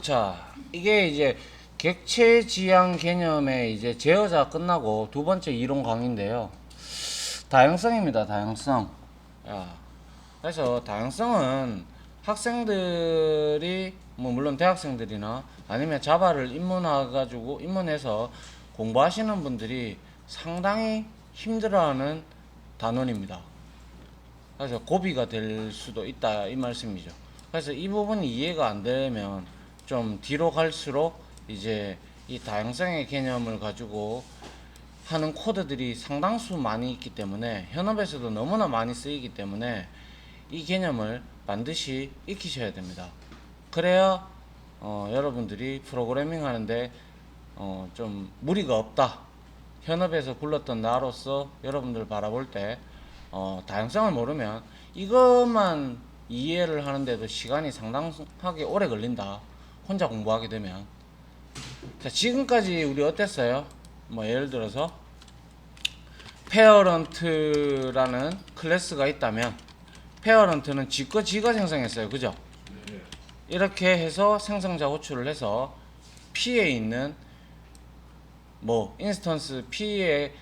자, 이게 이제 객체지향 개념의 이제 제어자 끝나고 두 번째 이론 강의인데요. 다양성입니다. 다양성. 야, 그래서 다양성은 학생들이 뭐 물론 대학생들이나 아니면 자바를 입문해서 공부하시는 분들이 상당히 힘들어하는 단원입니다. 그래서 고비가 될 수도 있다 이 말씀이죠. 그래서 이 부분이 이해가 안 되면 좀 뒤로 갈수록 이제 이 다양성의 개념을 가지고 하는 코드들이 상당수 많이 있기 때문에 현업에서도 너무나 많이 쓰이기 때문에 이 개념을 반드시 익히셔야 됩니다. 그래야 여러분들이 프로그래밍 하는데 좀 무리가 없다. 현업에서 굴렀던 나로서 여러분들 바라볼 때 다양성을 모르면 이것만 이해를 하는데도 시간이 상당하게 오래 걸린다. 혼자 공부하게 되면. 자, 지금까지 우리 어땠어요? 뭐 예를 들어서 페어런트라는 클래스가 있다면 페어런트는 지가 생성했어요. 그죠? 이렇게 해서 생성자 호출을 해서 P에 있는 뭐 인스턴스 P의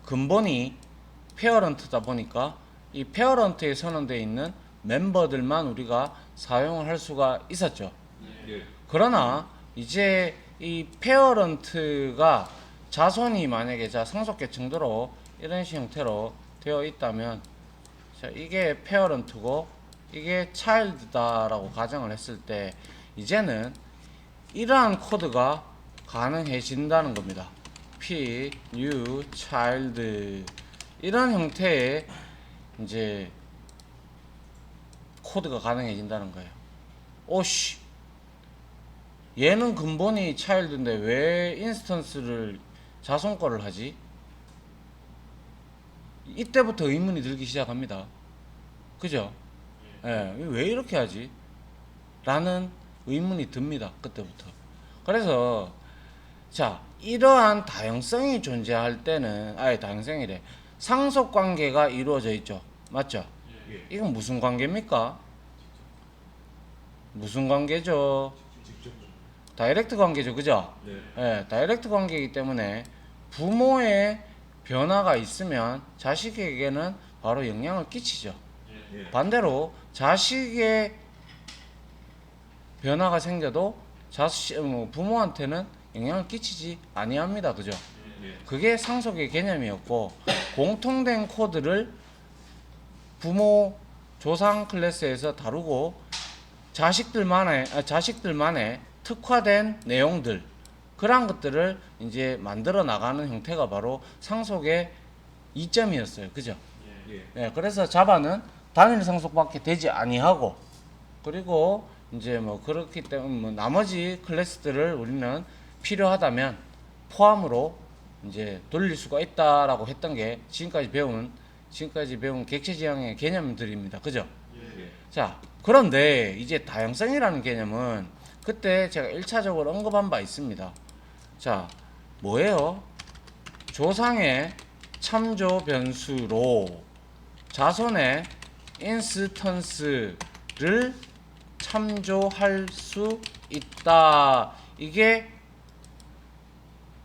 근본이 페어런트다 보니까 이 페어런트에 선언되어 있는 멤버들만 우리가 사용을 할 수가 있었죠. 그러나 이제 이 페어런트가 자손이 만약에 상속계층도로 이런 식 형태로 되어 있다면 자, 이게 페어런트고 이게 차일드다라고 가정을 했을 때 이제는 이러한 코드가 가능해진다는 겁니다. P, new, child 이런 형태의 이제 코드가 가능해진다는 거예요. 오씨, 얘는 근본이 차일드인데 왜 인스턴스를 자손 거를 하지? 이때부터 의문이 들기 시작합니다. 그죠? 예, 왜 이렇게 하지? 라는 의문이 듭니다. 그때부터. 그래서 자, 이러한 다양성이 존재할 때는 다양성이래. 상속 관계가 이루어져 있죠. 맞죠? 이건 무슨 관계입니까? 무슨 관계죠? 다이렉트 관계죠. 그죠? 예, 다이렉트 관계이기 때문에 부모의 변화가 있으면 자식에게는 바로 영향을 끼치죠. 반대로 자식의 변화가 생겨도 부모한테는 영향을 끼치지 아니합니다. 그죠? 그게 상속의 개념이었고 공통된 코드를 부모 조상 클래스에서 다루고 자식들만의 특화된 내용들 그런 것들을 이제 만들어 나가는 형태가 바로 상속의 이점이었어요. 그죠? 예, 그래서 자바는 단일 상속밖에 되지 아니하고 그리고 이제 뭐 그렇기 때문에 뭐 나머지 클래스들을 우리는 필요하다면 포함으로 이제 돌릴 수가 있다라고 했던 게 지금까지 배운 객체지향의 개념들입니다. 그죠? 자, 그런데 이제 다양성이라는 개념은 그때 제가 1차적으로 언급한 바 있습니다. 자, 뭐예요? 조상의 참조 변수로 자손의 인스턴스를 참조할 수 있다. 이게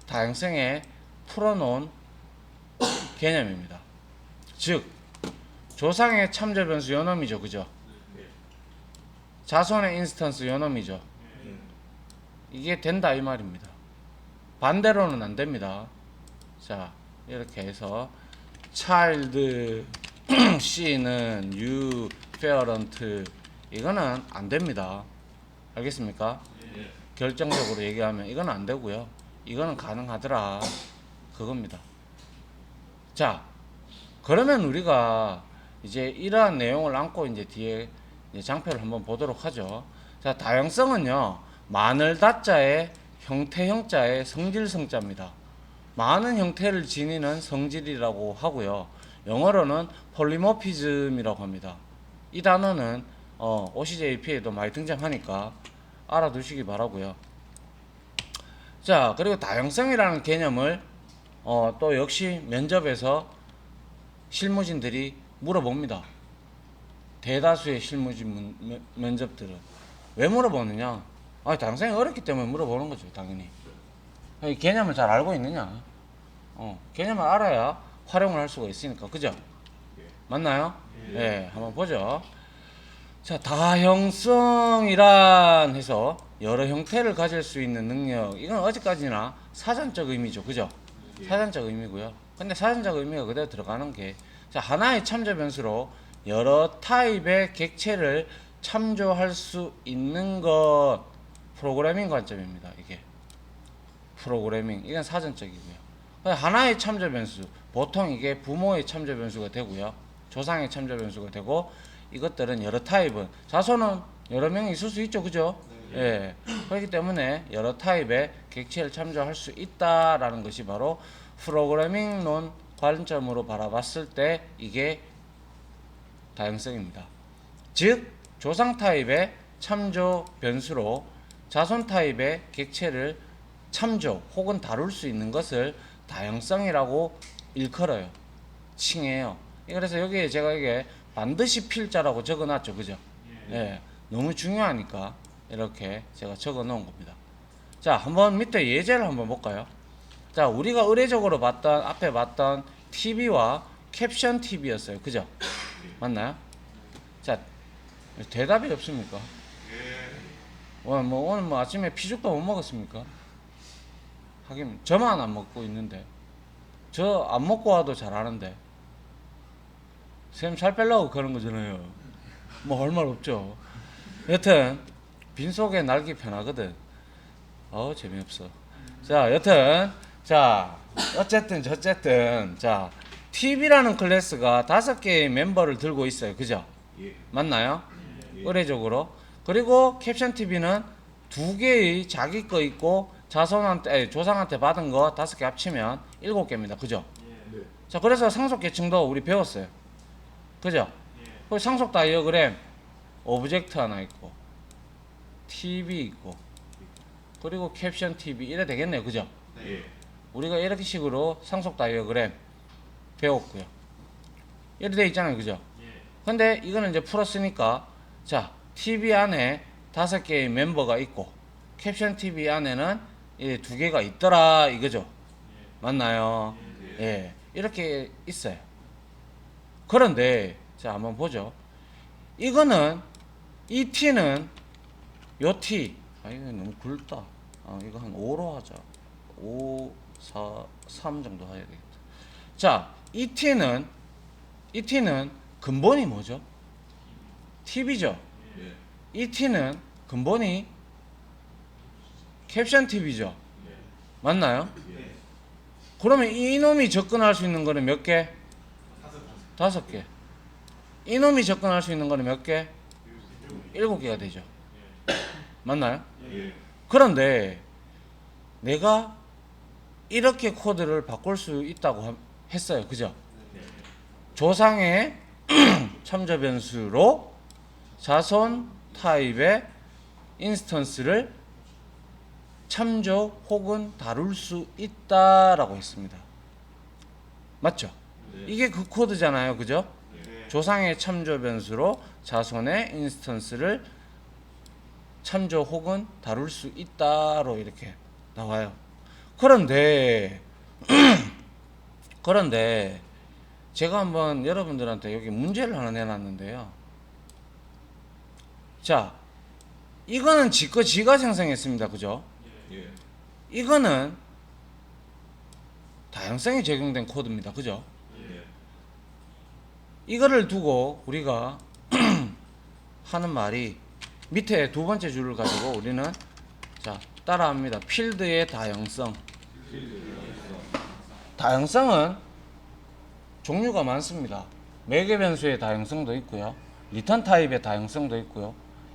다양성에 풀어놓은 개념입니다. 즉, 조상의 참조 변수 요놈이죠. 그죠? 자손의 인스턴스 요놈이죠. 이게 된다 이 말입니다. 반대로는 안 됩니다. 자, 이렇게 해서 child C는 you parent 이거는 안 됩니다. 알겠습니까? 결정적으로 얘기하면 이건 안 되고요. 이거는 가능하더라. 그겁니다. 자, 그러면 우리가 이제 이러한 내용을 안고 이제 뒤에 이제 장표를 한번 보도록 하죠. 자, 다양성은요, 마늘 다자의 형태형자의 성질성자입니다. 많은 형태를 지니는 성질이라고 하고요. 영어로는 폴리모피즘이라고 합니다. 이 단어는 OCJP에도 많이 등장하니까 알아두시기 바라고요. 자, 그리고 다양성이라는 개념을 또 역시 면접에서 실무진들이 물어봅니다. 대다수의 실무진 면접들은 왜 물어보느냐? 다양성이 어렵기 때문에 물어보는 거죠, 당연히. 이 개념을 잘 알고 있느냐? 개념을 알아야 활용을 할 수가 있으니까, 그죠? 맞나요? 예, 한번 보죠. 자, 다형성이란 해서 여러 형태를 가질 수 있는 능력. 이건 어디까지나 사전적 의미죠, 그죠? 사전적 의미고요. 근데 사전적 의미가 그대로 들어가는 게, 자, 하나의 참조 변수로 여러 타입의 객체를 참조할 수 있는 것, 프로그래밍 관점입니다. 이게 프로그래밍, 이건 사전적이고요. 하나의 참조 변수, 보통 이게 부모의 참조 변수가 되고요, 조상의 참조 변수가 되고, 이것들은 여러 타입은, 자손은 여러 명이 있을 수 있죠, 그죠? 예. 그렇기 때문에 여러 타입의 객체를 참조할 수 있다라는 것이 바로 프로그래밍론 관점으로 바라봤을 때 이게 다양성입니다. 즉 조상 타입의 참조 변수로 자손 타입의 객체를 참조 혹은 다룰 수 있는 것을 다양성이라고 일컬어요. 칭해요. 그래서 여기에 제가 이게 반드시 필자라고 적어놨죠, 그죠? 예. 너무 중요하니까 이렇게 제가 적어놓은 겁니다. 자, 한번 밑에 예제를 한번 볼까요? 자, 우리가 의례적으로 봤던, 앞에 봤던 TV와 캡션 TV였어요, 그죠? 맞나요? 자, 대답이 없습니까? 오늘 아침에 피죽도 못 먹었습니까? 하긴 저만 안 먹고 있는데, 저 안 먹고 와도 잘하는데 쌤 살 빼려고 그런 거잖아요. 뭐 할 말 없죠. 여튼 빈속에 날기 편하거든. 재미없어. 자, 여튼 자, 어쨌든 자, TV라는 클래스가 5개의 멤버를 들고 있어요, 그죠? 맞나요? 의례적으로. 그리고 캡션 TV는 2개의 자기 거 있고 조상한테 받은 거 5개 합치면 7개입니다, 그죠? 자, 그래서 상속 계층도 우리 배웠어요, 그죠? 그 상속 다이어그램 오브젝트 하나 있고 TV 있고 그리고 캡션 TV 이래 되겠네요, 그죠? 우리가 이렇게 식으로 상속 다이어그램 배웠고요. 이렇게 돼 있잖아요, 그죠? 근데 이거는 이제 풀었으니까, 자, TV 안에 5개의 멤버가 있고 캡션 TV 안에는 2개가 있더라 이거죠. 맞나요? 예, 이렇게 있어요. 그런데 자, 한번 보죠. 이거는 이 T는 요 T, 이거 너무 굵다. 이거 한 5로 하자. 5, 4, 3 정도 해야 되겠다. 자, 이 T는 근본이 뭐죠? TV죠. 이 T는 근본이 캡션 TV죠. 맞나요? 그러면 이놈이 접근할 수 있는 거는 몇 개? 5개. 이놈이 접근할 수 있는 거는 몇 개? 7개가 되죠. 맞나요? 그런데 내가 이렇게 코드를 바꿀 수 있다고 했어요, 그죠? 조상의 참조 변수로 자손 타입의 인스턴스를 참조 혹은 다룰 수 있다라고 했습니다. 맞죠? 이게 그 코드잖아요, 그죠? 조상의 참조 변수로 자손의 인스턴스를 참조 혹은 다룰 수 있다로 이렇게 나와요. 그런데 제가 한번 여러분들한테 여기 문제를 하나 내놨는데요. 자, 이거는 지가 생성했습니다, 그죠? 이거는 다양성이 적용된 코드입니다, 그죠? 이거를 두고 우리가 하는 말이, 밑에 두 번째 줄을 가지고 우리는 자, 따라합니다. 필드의 다양성. 다양성은 종류가 많습니다. 매개 변수의 다양성도 있고요, 리턴 타입의 다양성도 있고요,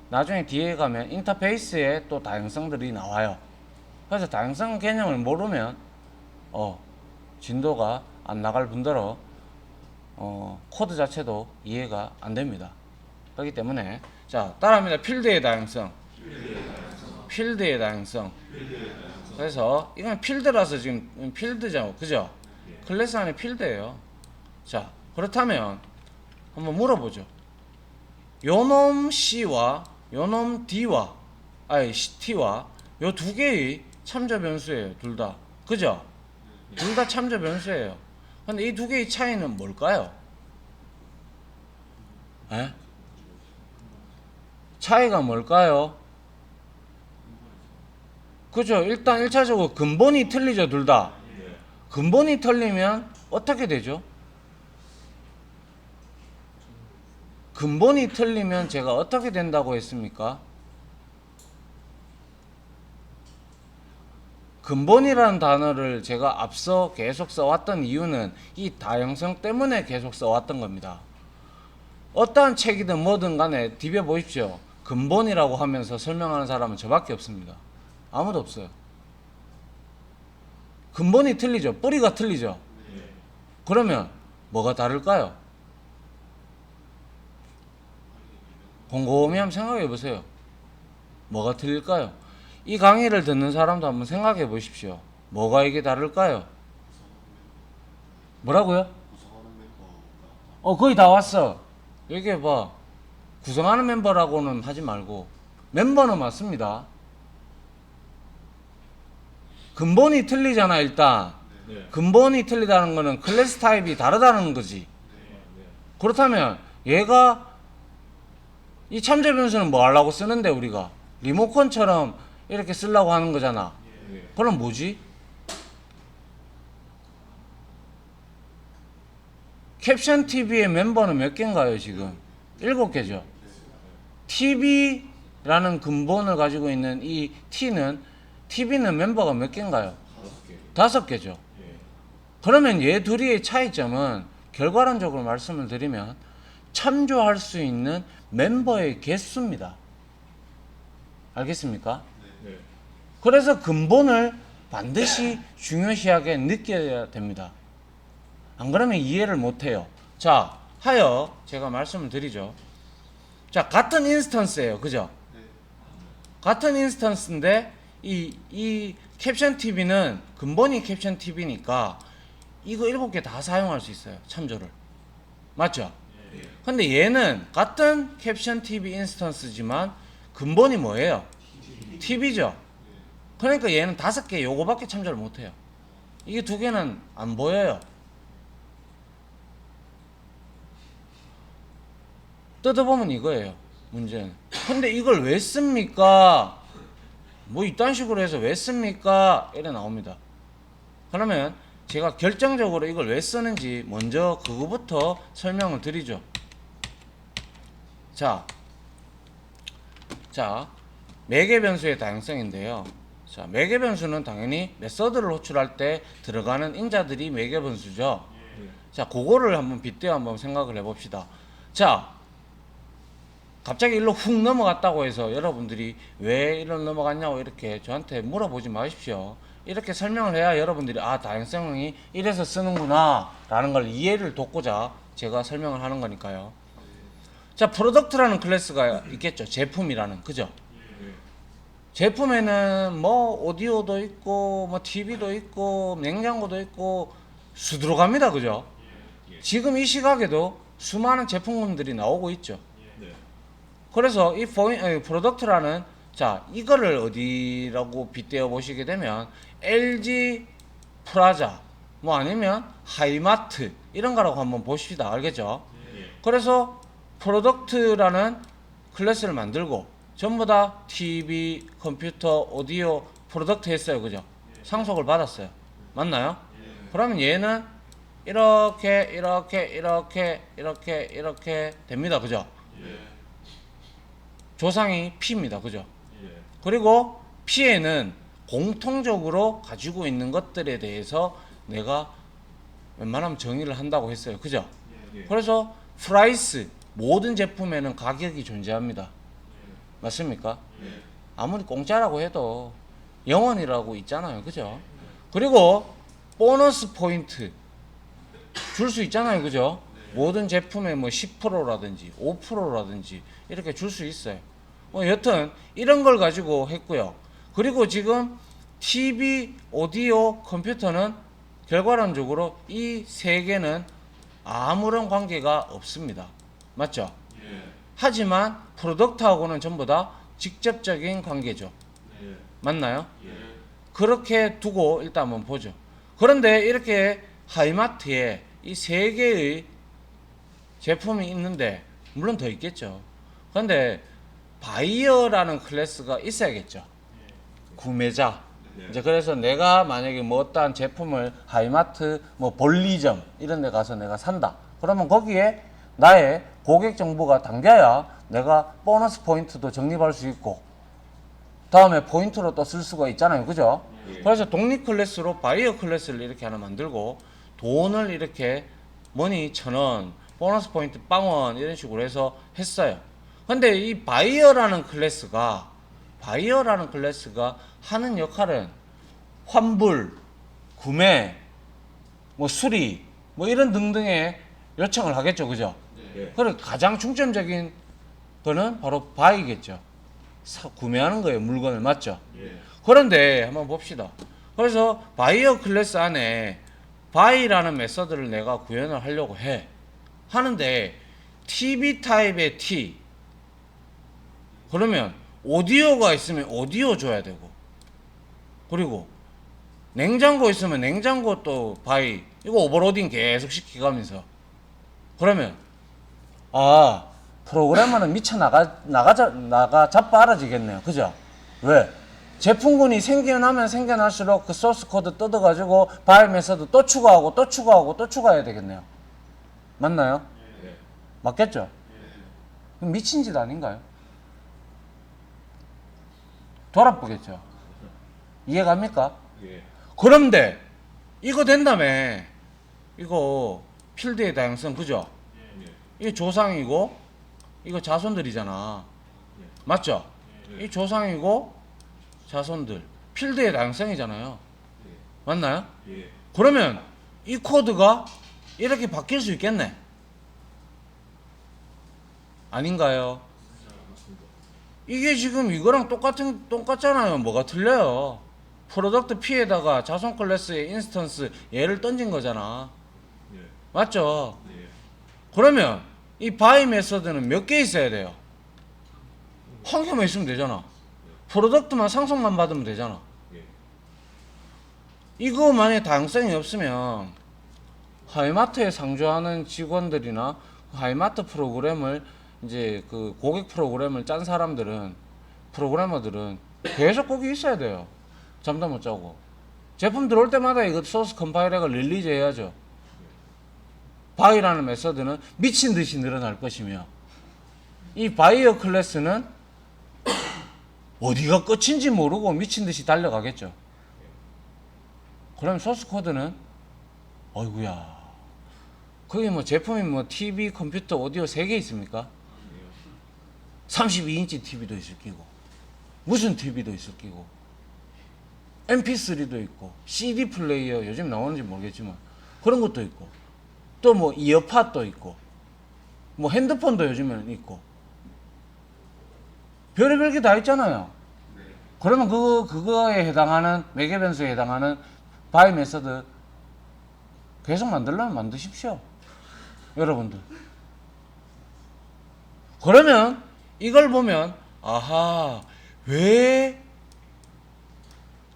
나중에 뒤에 가면 인터페이스의 또 다양성들이 나와요. 그래서 다양성 개념을 모르면 진도가 안 나갈 뿐더러 코드 자체도 이해가 안 됩니다. 그렇기 때문에 자, 따라합니다. 필드의 다양성. 그래서 이건 필드라서 지금 필드죠, 그죠? 클래스 안에 필드예요. 자, 그렇다면 한번 물어보죠. 요놈 C와 요놈 D와 T와 요 두 개의 참조 변수예요. 둘 다. 그죠? 둘 다 참조 변수예요. 근데 이 두 개의 차이는 뭘까요? 에? 차이가 뭘까요? 그죠? 일단 1차적으로 근본이 틀리죠, 둘 다. 근본이 틀리면 어떻게 되죠? 근본이 틀리면 제가 어떻게 된다고 했습니까? 근본이라는 단어를 제가 앞서 계속 써왔던 이유는 이 다형성 때문에 계속 써왔던 겁니다. 어떠한 책이든 뭐든 간에 디벼 보십시오. 근본이라고 하면서 설명하는 사람은 저밖에 없습니다. 아무도 없어요. 근본이 틀리죠. 뿌리가 틀리죠. 그러면 뭐가 다를까요? 곰곰이 한번 생각해 보세요. 뭐가 틀릴까요? 이 강의를 듣는 사람도 한번 생각해 보십시오. 뭐가 이게 다를까요? 뭐라고요? 거의 다 왔어. 얘기해 봐. 구성하는 멤버라고는 하지 말고 멤버는 맞습니다. 근본이 틀리잖아 일단. 근본이 틀리다는 거는 클래스 타입이 다르다는 거지. 그렇다면 얘가 이 참조 변수는 뭐 하려고 쓰는데 우리가 리모컨처럼 이렇게 쓰려고 하는 거잖아. 그럼 뭐지? 캡션 TV의 멤버는 몇 개인가요 지금? 7개죠. TV라는 근본을 가지고 있는 이 TV는 멤버가 몇 개인가요? 5개죠. 그러면 얘 둘이의 차이점은 결과론적으로 말씀을 드리면 참조할 수 있는 멤버의 개수입니다. 알겠습니까? 그래서 근본을 반드시 중요시하게 느껴야 됩니다. 안 그러면 이해를 못해요. 자, 하여 제가 말씀을 드리죠. 자, 같은 인스턴스예요. 그죠? 같은 인스턴스인데 이 캡션 TV는 근본이 캡션 TV니까 이거 7개 다 사용할 수 있어요. 참조를. 맞죠? 근데 얘는 같은 캡션 TV 인스턴스지만 근본이 뭐예요? TV죠. 그러니까 얘는 5개 요거밖에 참조를 못해요. 이게 2개는 안 보여요. 뜯어보면 이거예요. 문제는. 근데 이걸 왜 씁니까? 뭐 이딴 식으로 해서 왜 씁니까? 이래 나옵니다. 그러면 제가 결정적으로 이걸 왜 쓰는지 먼저 그거부터 설명을 드리죠. 자, 매개 변수의 다양성인데요. 자, 매개 변수는 당연히 메서드를 호출할 때 들어가는 인자들이 매개 변수죠. 자, 그거를 한번 빗대어 한번 생각을 해봅시다. 자, 갑자기 일로 훅 넘어갔다고 해서 여러분들이 왜 이로 넘어갔냐고 이렇게 저한테 물어보지 마십시오. 이렇게 설명을 해야 여러분들이 다양성이 이래서 쓰는구나 라는 걸 이해를 돕고자 제가 설명을 하는 거니까요. 자, 프로덕트라는 클래스가 있겠죠. 제품이라는. 그죠? 제품에는 뭐 오디오도 있고 뭐 TV도 있고 냉장고도 있고 수두룩합니다. 그죠? 지금 이 시각에도 수많은 제품군들이 나오고 있죠. 그래서 이 프로덕트라는, 자, 이거를 어디라고 빗대어 보시게 되면 LG 프라자 뭐 아니면 하이마트 이런 거라고 한번 보십시다. 알겠죠? 그래서 프로덕트라는 클래스를 만들고 전부 다 TV, 컴퓨터, 오디오 프로덕트 했어요. 그죠? 상속을 받았어요. 맞나요? 그러면 얘는 이렇게 됩니다. 그죠? 조상이 P입니다. 그죠? 그리고 P에는 공통적으로 가지고 있는 것들에 대해서 내가 웬만하면 정의를 한다고 했어요. 그죠? 그래서 프라이스, 모든 제품에는 가격이 존재합니다. 맞습니까? 아무리 공짜라고 해도 영원이라고 있잖아요. 그죠? 그리고 보너스 포인트 줄 수 있잖아요. 그죠? 모든 제품에 뭐 10%라든지 5%라든지 이렇게 줄 수 있어요. 여튼 이런 걸 가지고 했고요. 그리고 지금 TV, 오디오, 컴퓨터는 결과론적으로 이 세 개는 아무런 관계가 없습니다. 맞죠? 하지만 프로덕트하고는 전부 다 직접적인 관계죠. 예. 맞나요? 예. 그렇게 두고 일단 한번 보죠. 그런데 이렇게 하이마트에 이 세 개의 제품이 있는데 물론 더 있겠죠. 그런데 바이어라는 클래스가 있어야겠죠. 구매자. 네. 이제 그래서 내가 만약에 뭐 어떠한 제품을 하이마트 뭐 볼리점 이런 데 가서 내가 산다. 그러면 거기에 나의 고객 정보가 담겨야 내가 보너스 포인트도 적립할 수 있고 다음에 포인트로 또 쓸 수가 있잖아요. 그죠? 예. 그래서 독립 클래스로 바이어 클래스를 이렇게 하나 만들고 돈을 이렇게 머니 1,000원, 보너스 포인트 0원 이런 식으로 해서 했어요. 근데 이 바이어라는 클래스가 하는 역할은 환불, 구매, 뭐 수리, 뭐 이런 등등의 요청을 하겠죠. 그죠? 예. 그리고 가장 중점적인 거는 바로 바이겠죠. 구매하는 거예요. 물건을. 맞죠? 예. 그런데 한번 봅시다. 그래서 바이어 클래스 안에 바이라는 메서드를 내가 구현을 하려고 해. 하는데 TV 타입의 T 그러면 오디오가 있으면 오디오 줘야 되고 그리고 냉장고 있으면 냉장고 또 바이 이거 오버로딩 계속 시키가면서 그러면 아 프로그래머는 미쳐 나가 자빠라지겠네요. 그죠? 왜? 제품군이 생겨나면 생겨날수록 그 소스 코드 뜯어가지고 바이 메서드 또 추가하고 또 추가하고 또 추가해야 되겠네요. 맞나요? 예. 맞겠죠? 그럼 미친 짓 아닌가요? 돌아보겠죠. 이해갑니까? 예. 그런데 이거 된다며 이거 필드의 다양성 그죠? 예. 이게 조상이고 이거 자손들이잖아. 맞죠? 이 조상이고 자손들 필드의 다양성이잖아요. 맞나요? 예. 그러면 이 코드가 이렇게 바뀔 수 있겠네. 아닌가요? 이게 지금 이거랑 똑같잖아요. 뭐가 틀려요? 프로덕트 P에다가 자손 클래스의 인스턴스 얘를 던진 거잖아. 예. 맞죠? 예. 그러면 이 바이 메서드는 몇 개 있어야 돼요? 한 개만 있으면 되잖아. 프로덕트만 상속만 받으면 되잖아. 예. 이거 만약에 다양성이 없으면 하이마트에 상주하는 직원들이나 하이마트 프로그램을 이제 그 고객 프로그램을 짠 사람들은 프로그래머들은 계속 거기 있어야 돼요. 잠도 못 자고 제품 들어올 때마다 이거 소스 컴파일러가 릴리즈 해야죠. 바이라는 메서드는 미친 듯이 늘어날 것이며 이 바이어 클래스는 어디가 끝인지 모르고 미친 듯이 달려가겠죠. 그럼 소스 코드는 어이구야 거기 뭐 제품이 뭐 TV, 컴퓨터, 오디오 3개 있습니까? 32인치 TV도 있을 끼고 무슨 TV도 있을 끼고 MP3도 있고 CD 플레이어 요즘 나오는지 모르겠지만 그런 것도 있고 또 뭐 이어팟도 있고 뭐 핸드폰도 요즘에는 있고 별의별 게 다 있잖아요. 그러면 그거에 해당하는 매개 변수에 해당하는 바이 메서드 계속 만들려면 만드십시오. 여러분들. 그러면 이걸 보면 아하 왜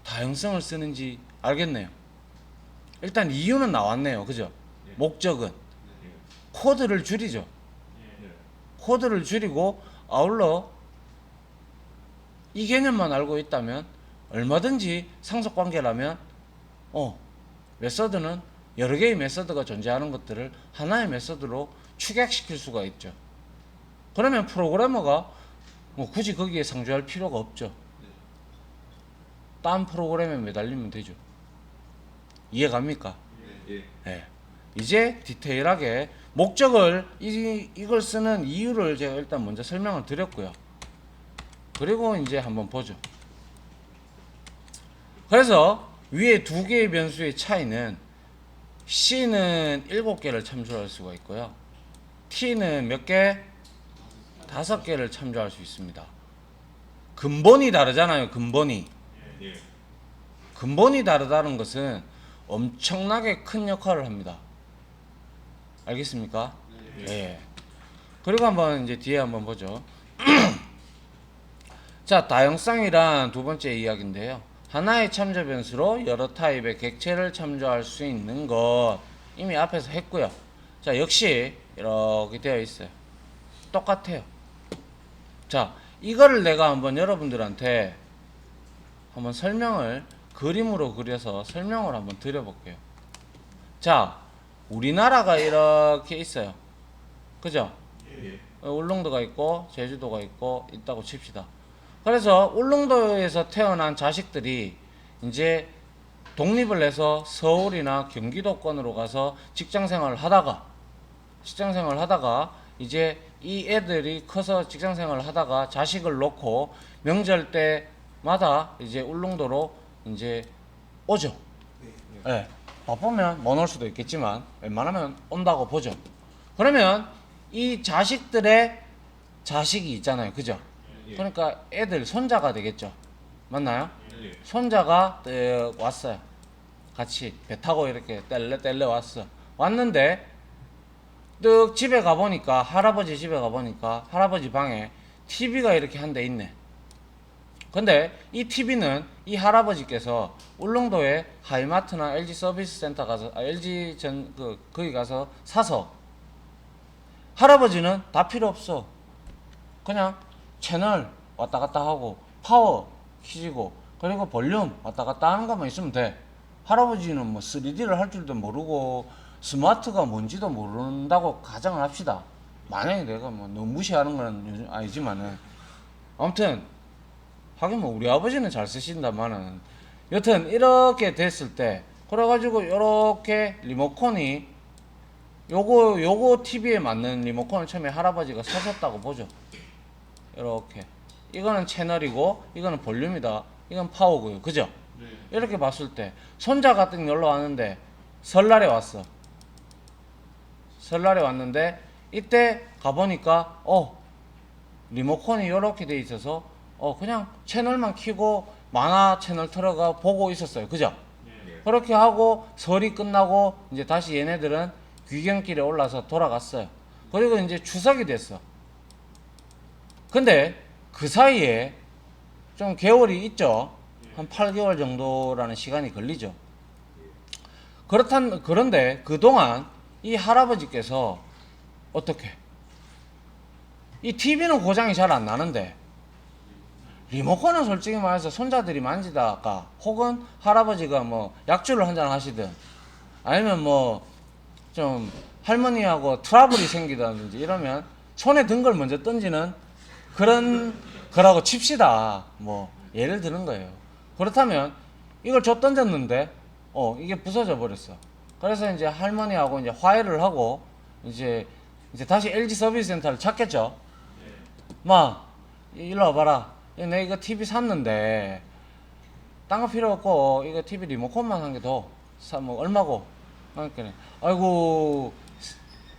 다양성을 쓰는지 알겠네요. 일단 이유는 나왔네요. 그죠? 목적은 코드를 줄이죠. 코드를 줄이고 아울러 이 개념만 알고 있다면 얼마든지 상속관계라면 메서드는 여러 개의 메서드가 존재하는 것들을 하나의 메서드로 축약시킬 수가 있죠. 그러면 프로그래머가 뭐 굳이 거기에 상주할 필요가 없죠. 딴 프로그램에 매달리면 되죠. 이해갑니까? 예. 네. 이제 디테일하게 목적을 이걸 쓰는 이유를 제가 일단 먼저 설명을 드렸고요. 그리고 이제 한번 보죠. 그래서 위에 두 개의 변수의 차이는 C는 7개를 참조할 수가 있고요. T는 몇 개? 5개를 참조할 수 있습니다. 근본이 다르잖아요. 근본이. 예. 근본이 다르다는 것은 엄청나게 큰 역할을 합니다. 알겠습니까? 예. 그리고 한번 이제 뒤에 한번 보죠. 자, 다형성이란 두 번째 이야기인데요. 하나의 참조 변수로 여러 타입의 객체를 참조할 수 있는 것 이미 앞에서 했고요. 자, 역시 이렇게 되어 있어요. 똑같아요. 자, 이거를 내가 한번 여러분들한테 한번 설명을 그림으로 그려서 설명을 한번 드려볼게요. 자, 우리나라가 이렇게 있어요. 그죠? 울릉도가 있고 제주도가 있고 있다고 칩시다. 그래서 울릉도에서 태어난 자식들이 이제 독립을 해서 서울이나 경기도권으로 가서 직장 생활을 하다가 이제 이 애들이 커서 직장 생활을 하다가 자식을 놓고 명절 때마다 이제 울릉도로 이제 오죠. 네. 바쁘면 못 올 수도 있겠지만 웬만하면 온다고 보죠. 그러면 이 자식들의 자식이 있잖아요. 그죠? 그러니까 애들 손자가 되겠죠. 맞나요? 손자가 왔어요. 같이 배 타고 이렇게 뗄래 왔어. 왔는데 뜩 집에 가보니까 할아버지 집에 가보니까 할아버지 방에 TV가 이렇게 한 대 있네. 근데 이 TV는 이 할아버지께서 울릉도에 하이마트나 LG 서비스 센터 가서 LG 거기 가서 사서 할아버지는 다 필요 없어. 그냥 채널 왔다 갔다 하고 파워 키지고 그리고 볼륨 왔다 갔다 하는 것만 있으면 돼. 할아버지는 뭐 3D를 할 줄도 모르고 스마트가 뭔지도 모른다고 가정을 합시다. 만약에 내가 뭐 너무 무시하는 건 요즘 아니지만은 아무튼 하긴 뭐 우리 아버지는 잘 쓰신다마는 여튼 이렇게 됐을 때 그래가지고 요렇게 리모컨이 요거 TV에 맞는 리모컨을 처음에 할아버지가 사셨다고 보죠. 이렇게 이거는 채널이고 이거는 볼륨이다. 이건 파워고요. 그죠? 이렇게 봤을 때 손자가 뜩 놀러 왔는데 설날에 왔어. 설날에 왔는데 이때 가보니까 리모컨이 이렇게 돼 있어서 그냥 채널만 켜고 만화 채널 틀어가 보고 있었어요. 그죠? 그렇게 하고 설이 끝나고 이제 다시 얘네들은 귀경길에 올라서 돌아갔어요. 그리고 이제 추석이 됐어. 근데 그 사이에 좀 개월이 있죠. 한 8개월 정도라는 시간이 걸리죠. 그런데 그동안 이 할아버지께서 어떻게 이 TV는 고장이 잘 안 나는데 리모컨은 솔직히 말해서 손자들이 만지다가 혹은 할아버지가 뭐 약주를 한잔 하시든 아니면 뭐 좀 할머니하고 트러블이 생기다든지 이러면 손에 든 걸 먼저 던지는 그런 거라고 칩시다. 뭐 예를 드는 거예요. 그렇다면 이걸 저 던졌는데 이게 부서져 버렸어. 그래서 이제 할머니하고 이제 화해를 하고 이제 다시 LG 서비스 센터를 찾겠죠. 마 일로 와봐라. 내가 이거 TV 샀는데 딴 거 필요 없고 이거 TV 리모컨만 한 개 더 뭐 얼마고? 그러니까 아이고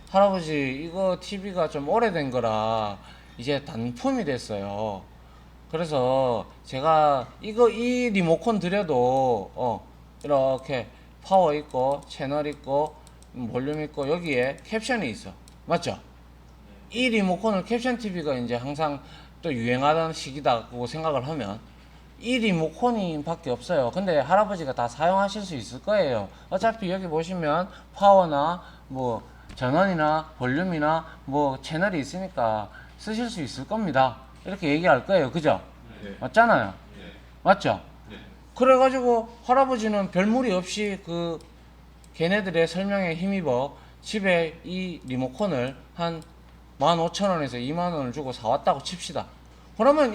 할아버지 이거 TV가 좀 오래된 거라 이제 단품이 됐어요. 그래서 제가 이 리모컨 드려도 이렇게 파워 있고 채널 있고 볼륨 있고 여기에 캡션이 있어. 맞죠? 이 리모컨을 캡션 TV가 이제 항상 또 유행하던 시기다고 생각을 하면 이 리모컨이 밖에 없어요. 근데 할아버지가 다 사용하실 수 있을 거예요. 어차피 여기 보시면 파워나 뭐 전원이나 볼륨이나 뭐 채널이 있으니까 쓰실 수 있을 겁니다. 이렇게 얘기할 거예요. 그죠? 네. 맞잖아요. 네. 맞죠? 네. 그래가지고 할아버지는 별 무리 없이 그 걔네들의 설명에 힘입어 집에 이 리모컨을 한 15,000원에서 20,000원을 주고 사왔다고 칩시다. 그러면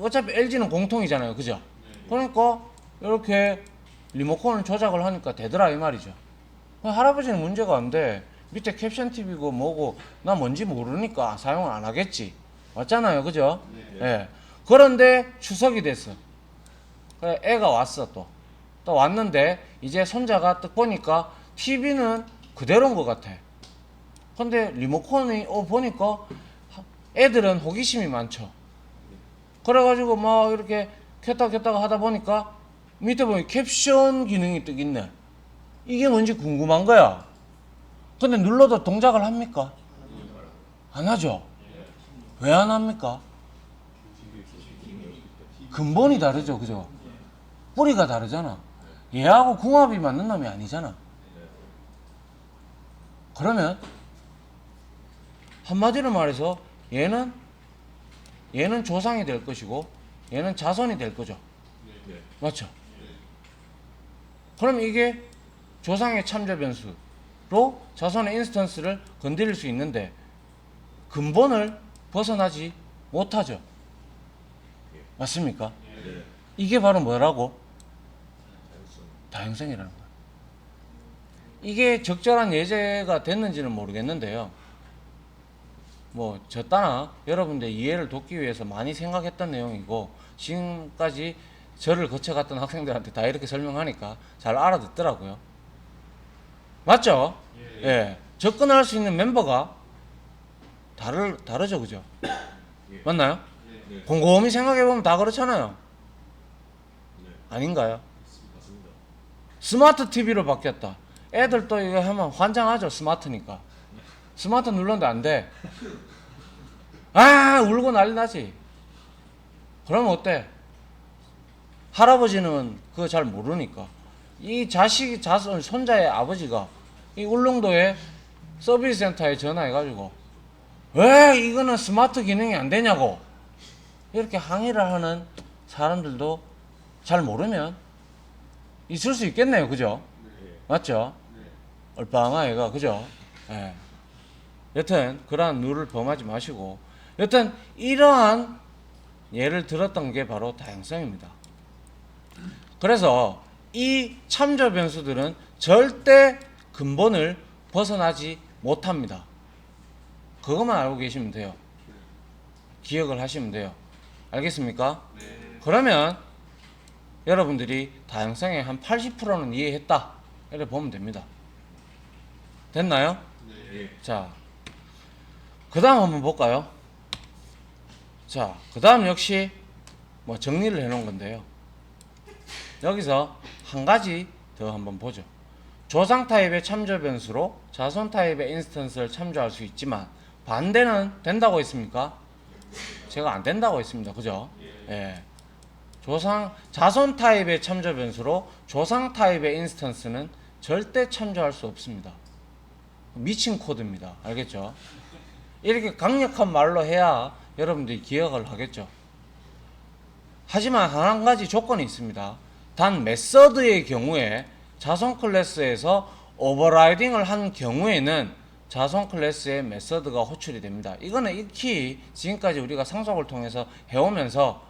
어차피 LG는 공통이잖아요. 그죠? 그러니까 이렇게 리모컨을 조작을 하니까 되더라 이 말이죠. 할아버지는 문제가 안 돼. 밑에 캡션 TV고 뭐고 나 뭔지 모르니까 사용을 안 하겠지. 맞잖아요. 그죠? 네. 그런데 추석이 됐어. 애가 왔어 또 왔는데 이제 손자가 딱 보니까 TV는 그대로인 것 같아. 근데 리모컨이 보니까 애들은 호기심이 많죠. 그래가지고 막 이렇게 켰다가 하다 보니까 밑에 보니 캡션 기능이 딱 있네. 이게 뭔지 궁금한 거야. 근데 눌러도 동작을 합니까? 안 하죠? 왜 안 합니까? 근본이 다르죠, 그죠? 뿌리가 다르잖아. 얘하고 궁합이 맞는 놈이 아니잖아. 그러면 한마디로 말해서 얘는 조상이 될 것이고 얘는 자손이 될 거죠. 맞죠? 그럼 이게 조상의 참조 변수로 자손의 인스턴스를 건드릴 수 있는데 근본을 벗어나지 못하죠. 맞습니까? 이게 바로 뭐라고? 다형성이라는 거예요. 이게 적절한 예제가 됐는지는 모르겠는데요. 뭐 저따나 여러분들 이해를 돕기 위해서 많이 생각했던 내용이고 지금까지 저를 거쳐갔던 학생들한테 다 이렇게 설명하니까 잘 알아듣더라고요. 맞죠? 예. 접근할 수 있는 멤버가 다르죠, 그죠? 맞나요? 곰곰이 생각해보면 다 그렇잖아요. 아닌가요? 스마트 TV로 바뀌었다. 애들 또 이거 하면 환장하죠, 스마트니까. 스마트 눌렀는데 안 돼. 아, 울고 난리 나지. 그러면 어때? 할아버지는 그거 잘 모르니까. 이 자손, 손자의 아버지가 이 울릉도에 서비스 센터에 전화해가지고 왜 이거는 스마트 기능이 안 되냐고 이렇게 항의를 하는 사람들도 잘 모르면 있을 수 있겠네요. 그죠? 맞죠? 얼빵아 얘가 그죠? 예. 여튼 그러한 룰을 범하지 마시고 여튼 이러한 예를 들었던 게 바로 다양성입니다. 그래서 이 참조 변수들은 절대 근본을 벗어나지 못합니다. 그것만 알고 계시면 돼요. 기억을 하시면 돼요. 알겠습니까? 그러면 여러분들이 다양성의 한 80%는 이해했다 이렇게 보면 됩니다. 됐나요? 자, 그 다음 한번 볼까요? 자, 그 다음 역시 뭐 정리를 해 놓은 건데요. 여기서 한 가지 더 한번 보죠. 조상 타입의 참조 변수로 자손 타입의 인스턴스를 참조할 수 있지만 반대는 된다고 했습니까? 제가 안 된다고 했습니다. 그죠? 예. 자손 타입의 참조 변수로 조상 타입의 인스턴스는 절대 참조할 수 없습니다. 미친 코드입니다. 알겠죠? 이렇게 강력한 말로 해야 여러분들이 기억을 하겠죠. 하지만 한 가지 조건이 있습니다. 단 메서드의 경우에 자손 클래스에서 오버라이딩을 한 경우에는 자손 클래스의 메서드가 호출이 됩니다. 이거는 익히 지금까지 우리가 상속을 통해서 해오면서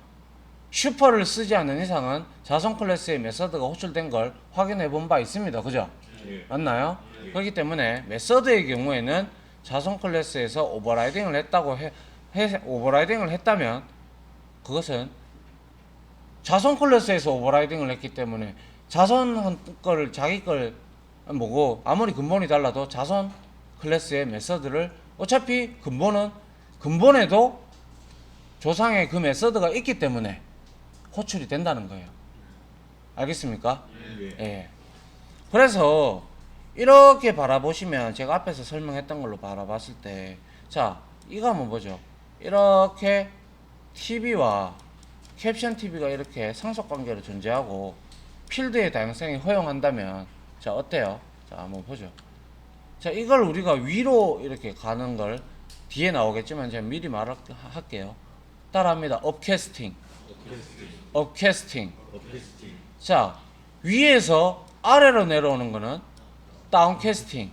슈퍼를 쓰지 않는 이상은 자손 클래스의 메서드가 호출된 걸 확인해 본 바 있습니다. 그죠? 맞나요? 그렇기 때문에 메서드의 경우에는 자손 클래스에서 오버라이딩을 했다면 그것은 자손 클래스에서 오버라이딩을 했기 때문에 자손 걸 자기 걸 뭐고 아무리 근본이 달라도 자손 클래스의 메서드를 어차피 근본에도 조상의 그 메서드가 있기 때문에 호출이 된다는 거예요. 알겠습니까? 예. 그래서 이렇게 바라보시면 제가 앞에서 설명했던 걸로 바라봤을 때 자, 이거 한번 보죠. 이렇게 TV와 캡션 TV가 이렇게 상속관계로 존재하고 필드의 다양성이 허용한다면 자, 어때요? 자, 한번 보죠. 자, 이걸 우리가 위로 이렇게 가는 걸 뒤에 나오겠지만 제가 미리 말할게요. 따라합니다. 업캐스팅. 자, 위에서 아래로 내려오는 거는 다운캐스팅.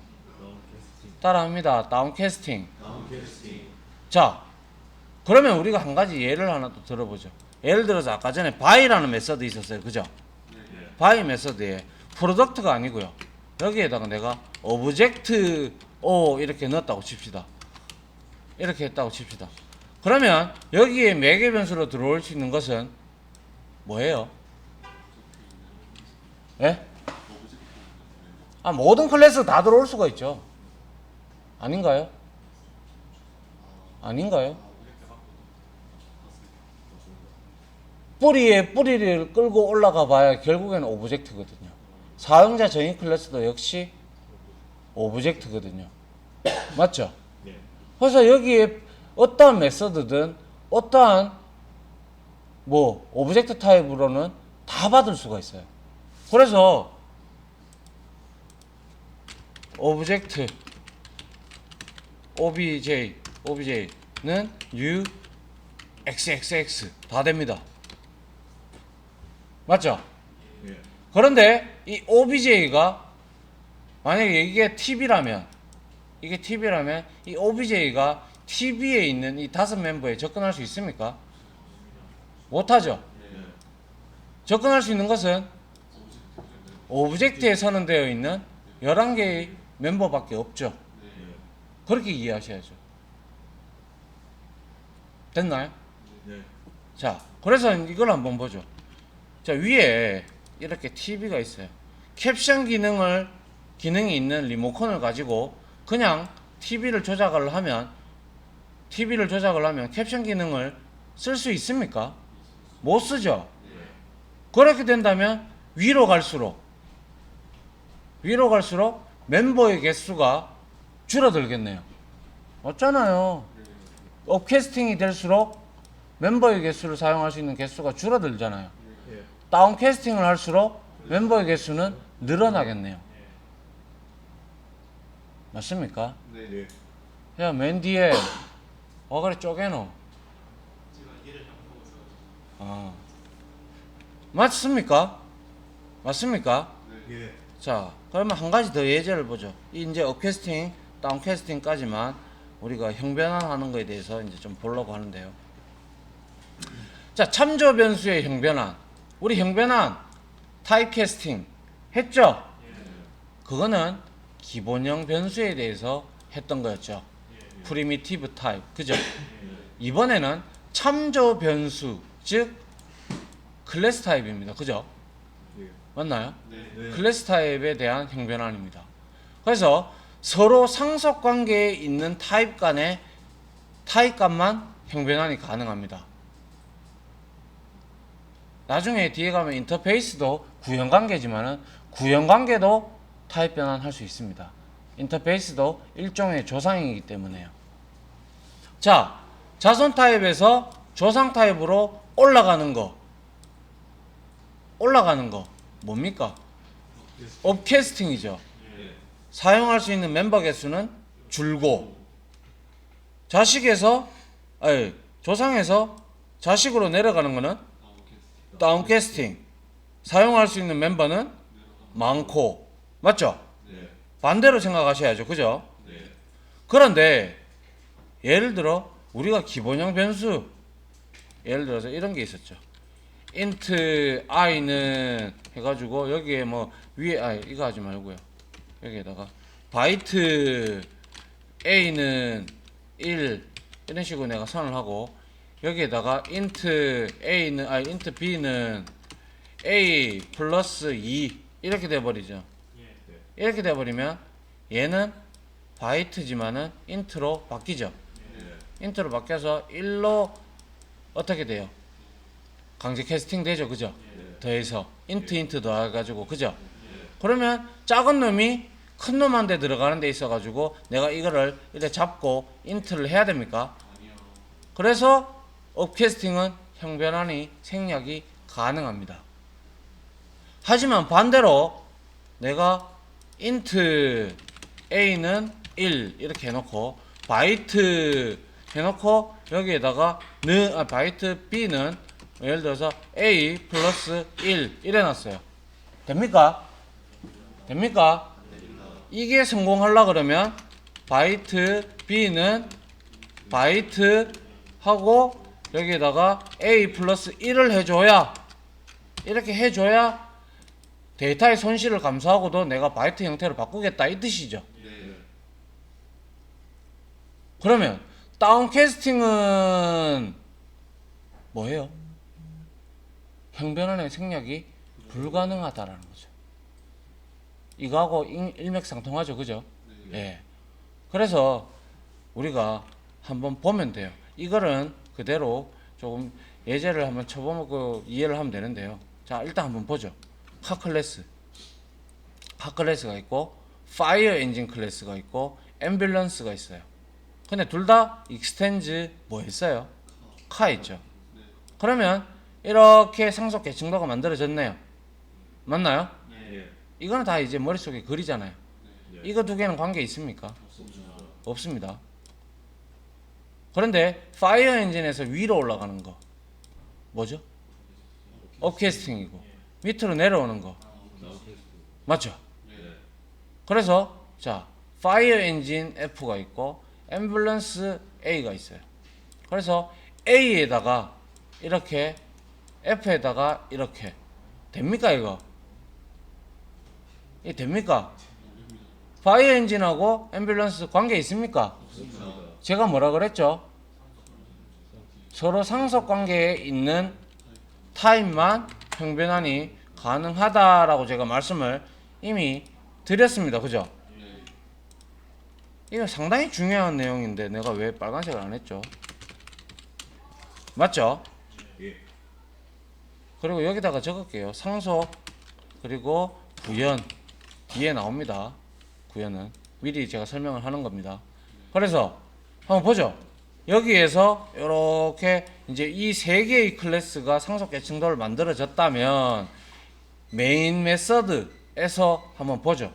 따라합니다. 다운캐스팅. 자, 그러면 우리가 한 가지 예를 하나 또 들어보죠. 예를 들어서 아까 전에 바이라는 메서드 있었어요. 그죠? 바이 메서드에 프로덕트가 아니고요. 여기에다가 내가 오브젝트 O 이렇게 넣었다고 칩시다. 이렇게 했다고 칩시다. 그러면 여기에 매개 변수로 들어올 수 있는 것은 뭐예요? 예? 아, 모든 클래스 다 들어올 수가 있죠. 아닌가요? 뿌리를 끌고 올라가 봐야 결국에는 오브젝트거든요. 사용자 정의 클래스도 역시 오브젝트거든요. 맞죠? 그래서 여기에 어떠한 메서드든 어떠한 뭐 오브젝트 타입으로는 다 받을 수가 있어요. 그래서 오브젝트 OBJ는 U XXX 다 됩니다. 맞죠? 예. 그런데 이 OBJ가 만약에 이게 TV라면 이 OBJ가 TV에 있는 이 5멤버에 접근할 수 있습니까? 못하죠. 접근할 수 있는 것은 오브젝트에 선언되어 있는 11개의 멤버밖에 없죠. 그렇게 이해하셔야죠. 됐나요? 네. 자, 그래서 이걸 한번 보죠. 자, 위에 이렇게 TV가 있어요. 캡션 기능이 있는 리모컨을 가지고 그냥 TV를 조작을 하면 캡션 기능을 쓸 수 있습니까? 못 쓰죠. 그렇게 된다면 위로 갈수록 멤버의 개수가 줄어들겠네요. 맞잖아요. 업캐스팅이 될수록 멤버의 개수를 사용할 수 있는 개수가 줄어들잖아요. 예. 다운캐스팅을 할수록 멤버의 개수는 늘어나겠네요. 맞습니까? 네. 야, 맨 뒤에 그래 쪼개노. 맞습니까? 예. 자, 그러면 한 가지 더 예제를 보죠. 이제 업캐스팅, 다운캐스팅까지만 우리가 형변환하는 거에 대해서 이제 좀 보려고 하는데요. 자, 참조 변수의 형변환. 우리 형변환 타입캐스팅 했죠? 그거는 기본형 변수에 대해서 했던 거였죠. 프리미티브 타입. 그죠? 이번에는 참조 변수, 즉 클래스 타입입니다. 그죠? 예. 맞나요? 네. 클래스 타입에 대한 형변환입니다. 그래서 서로 상속 관계에 있는 타입 간의 타입 값만 형변환이 가능합니다. 나중에 뒤에 가면 인터페이스도 구형 관계지만은 구형 관계도 타입 변환할 수 있습니다. 인터페이스도 일종의 조상이기 때문에요. 자, 자손 타입에서 조상 타입으로 올라가는 거 뭡니까? 업캐스팅이죠. 사용할 수 있는 멤버 개수는 줄고 조상에서 자식으로 내려가는 거는 다운캐스팅. 사용할 수 있는 멤버는 많고. 맞죠? 네. 반대로 생각하셔야죠. 그죠? 네. 그런데 예를 들어 우리가 기본형 변수 예를 들어서 이런 게 있었죠. int i는 해가지고 여기에 뭐 위에 이거 하지 말고요. 여기에다가 바이트 a는 1 이런 식으로 내가 선을 하고 여기에다가 int b는 a 플러스 2 이렇게 돼버리죠. 이렇게 돼버리면 얘는 바이트지만은 int로 바뀌죠. int로 바뀌어서 1로 어떻게 돼요? 강제 캐스팅 되죠. 그죠? 더해서 int 더해가지고 그죠? 그러면 작은 놈이 큰 놈한테 들어가는 데 있어가지고 내가 이거를 이렇게 잡고 int를 해야 됩니까? 그래서 업캐스팅은 형변환이 생략이 가능합니다. 하지만 반대로 내가 int a는 1 이렇게 해놓고 바이트 해놓고 여기에다가 바이트 b는 예를 들어서 a 플러스 1 이래놨어요. 됩니까? 이게 성공하려 그러면 바이트 b는 바이트 하고 여기에다가 a 플러스 1을 해줘야 이렇게 해줘야 데이터의 손실을 감수하고도 내가 바이트 형태로 바꾸겠다 이 뜻이죠. 그러면 다운캐스팅은 뭐예요? 형변환의 생략이 불가능하다라는 거죠. 이거하고 일맥상통하죠. 그죠? 예. 그래서 우리가 한번 보면 돼요. 이거는 그대로 조금 예제를 한번 쳐보고 이해를 하면 되는데요. 자, 일단 한번 보죠. 카 클래스가 있고 파이어 엔진 클래스가 있고 앰뷸런스가 있어요. 근데 둘 다 익스텐즈 뭐 했어요? 카 있죠. 그러면 이렇게 상속 계층도가 만들어졌네요. 맞나요? 예. 이거는 다 이제 머릿속에 그리잖아요. 예. 이거 두 개는 관계 있습니까? 없습니다. 그런데 파이어 엔진에서 위로 올라가는 거 뭐죠? 업캐스팅이고 밑으로 내려오는 거 맞죠? 예. 그래서 자 파이어 엔진 F가 있고 앰뷸런스 A가 있어요. 그래서 A에다가 이렇게 F에다가 이렇게 됩니까 이거? 이 됩니까? 파이어 엔진하고 앰뷸런스 관계 있습니까? 없습니다. 제가 뭐라 그랬죠? 서로 상속 관계에 있는 타입만 평변환이 가능하다라고 제가 말씀을 이미 드렸습니다. 그죠? 이거 상당히 중요한 내용인데 내가 왜 빨간색을 안 했죠? 맞죠? 예. 그리고 여기다가 적을게요. 상속 그리고 구현 뒤에 나옵니다. 구현은 미리 제가 설명을 하는 겁니다. 그래서 한번 보죠. 여기에서 이렇게 이제 이 세 개의 클래스가 상속 계층도를 만들어졌다면 메인 메서드에서 한번 보죠.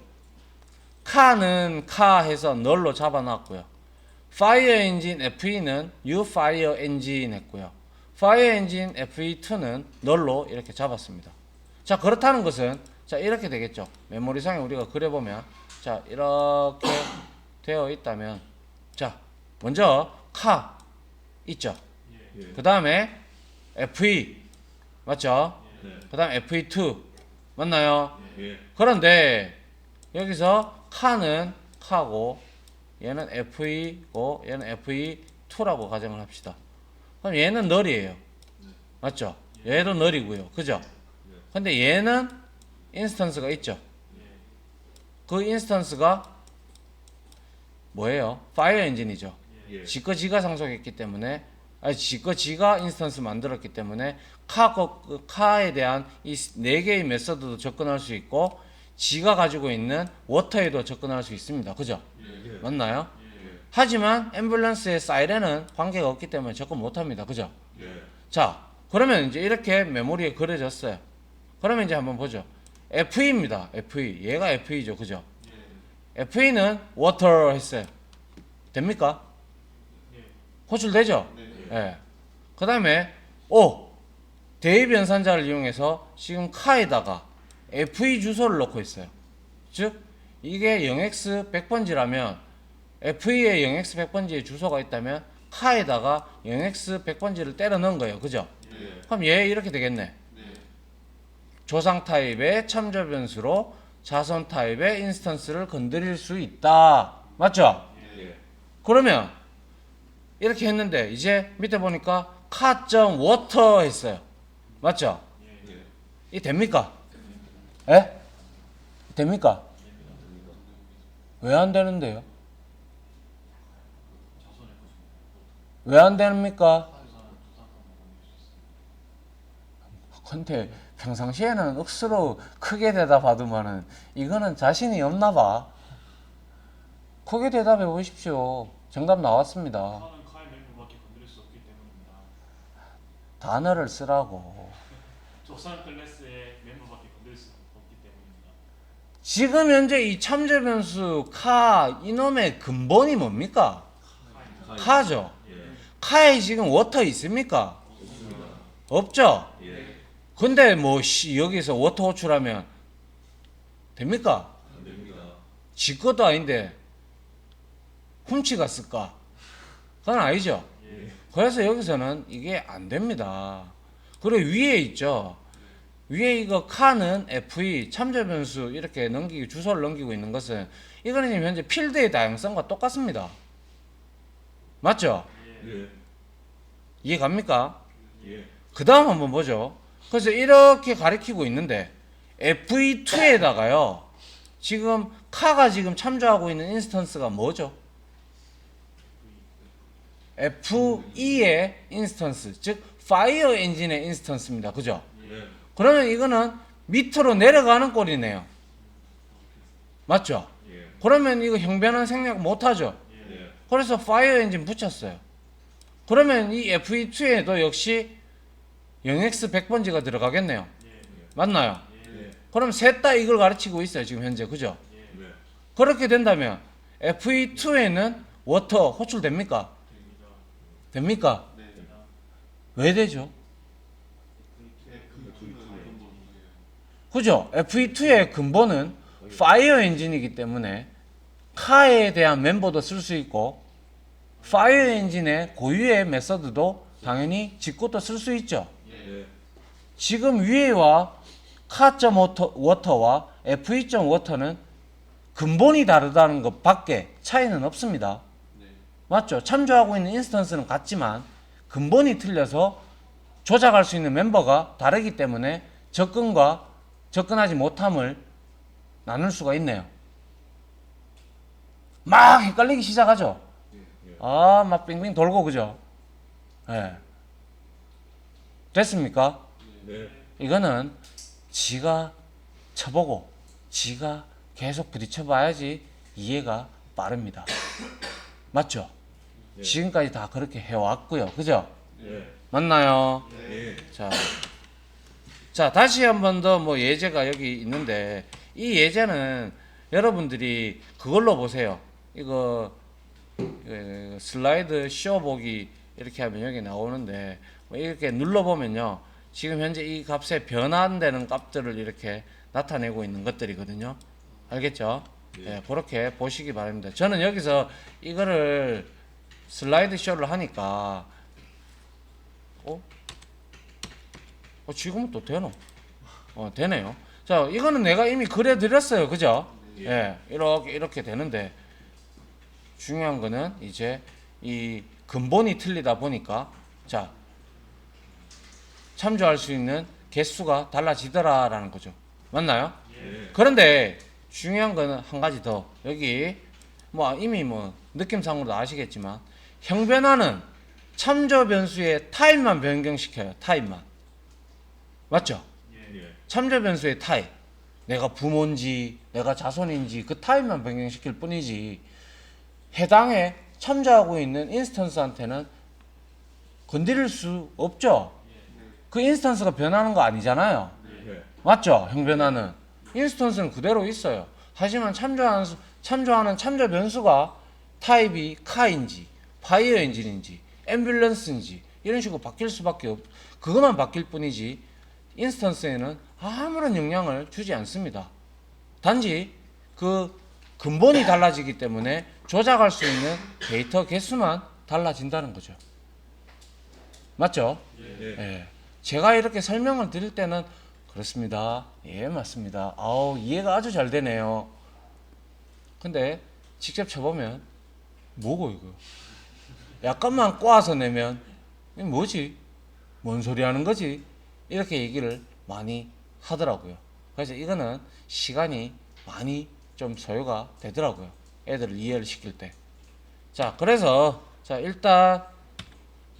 카는 카 해서 널로 잡아놨고요. 파이어 엔진 FE는 new fire engine 했고요. 파이어 엔진 FE2는 널로 이렇게 잡았습니다. 자, 그렇다는 것은 자, 이렇게 되겠죠. 메모리상에 우리가 그려보면 자, 이렇게 되어 있다면 자, 먼저 카 있죠. 예. 그 다음에 FE 맞죠? 네. 그 다음 FE2 맞나요? 예. 그런데 여기서 카는 카고 얘는 FE고 얘는 FE2라고 가정을 합시다. 그럼 얘는 널이에요. 맞죠? 얘도 널이고요. 그죠? 근데 얘는 인스턴스가 있죠. 그 인스턴스가 뭐예요? 파이어 엔진이죠. 예. 지거 지가 상속했기 때문에 지거 지가 인스턴스 만들었기 때문에 카에 대한 이 네 개의 메서드도 접근할 수 있고 지가 가지고 있는 워터에도 접근할 수 있습니다. 그죠? 예. 맞나요? 예. 하지만 앰뷸런스의 사이렌은 관계가 없기 때문에 접근 못합니다. 그죠? 예. 자, 그러면 이제 이렇게 메모리에 그려졌어요. 그러면 이제 한번 보죠. FE입니다. FE. 얘가 FE죠. 그죠? FE는 water 했어요. 됩니까? 호출되죠? 예. 그 다음에 대입 연산자를 이용해서 지금 카에다가 FE 주소를 넣고 있어요. 즉 이게 0x 100번지라면 FE에 0x 100번지의 주소가 있다면 카에다가 0x 100번지를 때려 넣은 거예요. 그죠? 예. 그럼 얘 이렇게 되겠네. 조상 타입의 참조 변수로 자손 타입의 인스턴스를 건드릴 수 있다. 맞죠? 예. 그러면 이렇게 했는데 이제 밑에 보니까 카.water 했어요. 맞죠? 예. 이 됩니까? 에? 됩니까? 왜 안 되는데요? 왜 안 됩니까? 근데 평상시에는 억수로 크게 대답하더만은 이거는 자신이 없나 봐. 크게 대답해 보십시오. 정답 나왔습니다. 카는 카의 멤버밖에 건드릴 수 없기 때문입니다. 단어를 쓰라고. 조상 클래스의 멤버밖에 건드릴 수 없기 때문입니다. 지금 현재 이 참조 변수 카 이놈의 근본이 뭡니까? 카죠. 예. 카에 지금 워터 있습니까? 없습니다. 없죠. 예. 근데 뭐 여기서 워터 호출하면 됩니까? 안 됩니다. 지 것도 아닌데 훔치 갔을까? 그건 아니죠. 예. 그래서 여기서는 이게 안 됩니다. 그리고 위에 있죠. 위에 이거 카는 FE 참조 변수 이렇게 넘기고 주소를 넘기고 있는 것은 이거는 지금 현재 필드의 다양성과 똑같습니다. 맞죠? 예. 이해 갑니까? 예. 그 다음 한번 보죠. 그래서 이렇게 가리키고 있는데 FE2에다가요. 지금 카가 지금 참조하고 있는 인스턴스가 뭐죠? FE의 인스턴스, 즉 파이어 엔진의 인스턴스입니다. 그죠? 예. 그러면 이거는 밑으로 내려가는 꼴이네요. 맞죠? 예. 그러면 이거 형변환 생략 못하죠? 예. 그래서 파이어 엔진 붙였어요. 그러면 이 FE2에도 역시 0x 100번지가 들어가겠네요. 맞나요? 예. 그럼 셋 다 이걸 가르치고 있어요. 지금 현재. 그죠? 네. 그렇게 된다면 FE2에는 워터 호출됩니까? 됩니까? 왜 되죠? 그죠? FE2의 근본은 파이어 엔진이기 때문에 카에 대한 멤버도 쓸 수 있고 파이어 엔진의 고유의 메서드도 당연히 짓고도 쓸 수 있죠. 예. 지금 위에와 카.워터와 FE.워터는 근본이 다르다는 것 밖에 차이는 없습니다. 맞죠? 참조하고 있는 인스턴스는 같지만 근본이 틀려서 조작할 수 있는 멤버가 다르기 때문에 접근과 접근하지 못함을 나눌 수가 있네요. 막 헷갈리기 시작하죠? 아, 막 빙빙 돌고, 그죠? 예. 됐습니까? 네. 이거는 지가 쳐보고 지가 계속 부딪혀봐야지 이해가 빠릅니다. 맞죠? 네. 지금까지 다 그렇게 해왔고요. 그죠? 예. 맞나요? 예. 자, 다시 한 번 더 뭐 예제가 여기 있는데 이 예제는 여러분들이 그걸로 보세요. 이거 슬라이드 씌워보기 이렇게 하면 여기 나오는데 뭐 이렇게 눌러보면요. 지금 현재 이 값에 변환되는 값들을 이렇게 나타내고 있는 것들이거든요. 알겠죠? 예, 그렇게 보시기 바랍니다. 저는 여기서 이거를 슬라이드 쇼를 하니까 지금은 또 되노? 되네요. 자, 이거는 내가 이미 그려드렸어요. 그죠? 예, 이렇게 되는데 중요한 거는 이제 이 근본이 틀리다 보니까 자, 참조할 수 있는 개수가 달라지더라라는 거죠. 맞나요? 그런데 중요한 거는 한 가지 더. 여기 뭐 이미 뭐 느낌상으로도 아시겠지만 형변화는 참조 변수의 타입만 변경시켜요. 타입만. 맞죠? 예. 참조 변수의 타입. 내가 부모인지 내가 자손인지 그 타입만 변경시킬 뿐이지 해당에 참조하고 있는 인스턴스한테는 건드릴 수 없죠. 그 인스턴스가 변하는 거 아니잖아요. 예. 맞죠? 형변화는 인스턴스는 그대로 있어요. 하지만 참조하는 참조 변수가 타입이 카인지 파이어 엔진인지 앰뷸런스인지 이런 식으로 바뀔 수밖에 없. 그것만 바뀔 뿐이지 인스턴스에는 아무런 영향을 주지 않습니다. 단지 그 근본이 달라지기 때문에 조작할 수 있는 데이터 개수만 달라진다는 거죠. 맞죠? 예. 제가 이렇게 설명을 드릴 때는 그렇습니다. 예, 맞습니다. 아우, 이해가 아주 잘 되네요. 근데 직접 쳐보면 뭐고 이거? 약간만 꼬아서 내면 이게 뭐지? 뭔 소리 하는 거지? 이렇게 얘기를 많이 하더라고요. 그래서 이거는 시간이 많이 좀 소요가 되더라고요. 애들을 이해를 시킬 때. 자, 그래서 자, 일단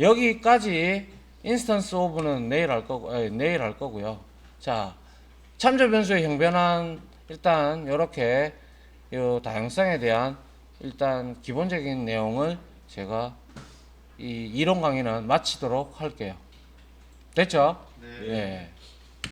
여기까지 인스턴스 오브는 내일 할 거고요. 자, 참조 변수의 형변환 일단 이렇게 요 다양성에 대한 일단 기본적인 내용을 제가 이 이론 강의는 마치도록 할게요. 됐죠? 예.